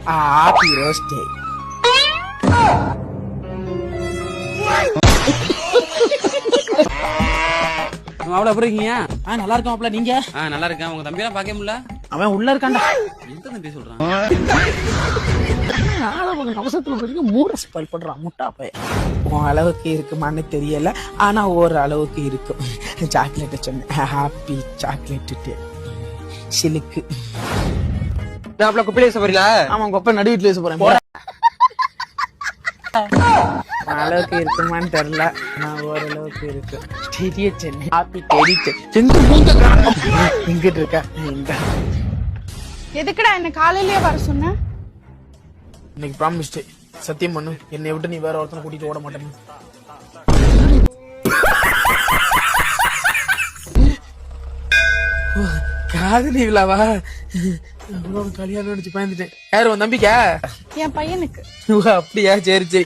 Happy rose டே. அவ்வளவு எப்படி இருக்கீங்க? நல்லா இருக்கோம்ல. நீங்க? நல்லா இருக்கேன். உங்க தம்பி எல்லாம் பாக்க முடியல. அவன் உள்ள இருக்கான்டா. எந்த தம்பி சொல்றான்? அவசரத்துல போய் மூட ஸ்பாயில் பண்றான் முட்டா பையன். உன் அளவுக்கு இருக்குமான்னு தெரியல, ஆனா ஒரு அளவுக்கு இருக்கும். சாக்லேட் சொன்னேன். Happy chocolate day. சிலுக்கு. குப்பிலே போறீங்களா? ஆமா, உங்க அப்பா நடு வீட்டுல பேச போறேன். அளவுக்கு இருக்குமான்னு தெரியல, நான் ஓரளவுக்கு இருக்கு. தெரிய சென்னை. ஹாப்பி எங்கிட்டு இருக்க? எதுக்குடா என்ன காலையிலேயே வர சொன்ன? இன்னைக்கு ப்ராமிஸ் டே. சத்தியம் பண்ணு, என்னை விட்டு நீ வேற ஒருத்தனை கூட்டிட்டு ஓட மாட்டேன்னு. காதலி விழாவா? கல்யாணம் நினைச்சு பயந்துட்டேன். யாரு உன் நம்பிக்கை? என் பையனுக்கு. அப்படியா? சரி சரி.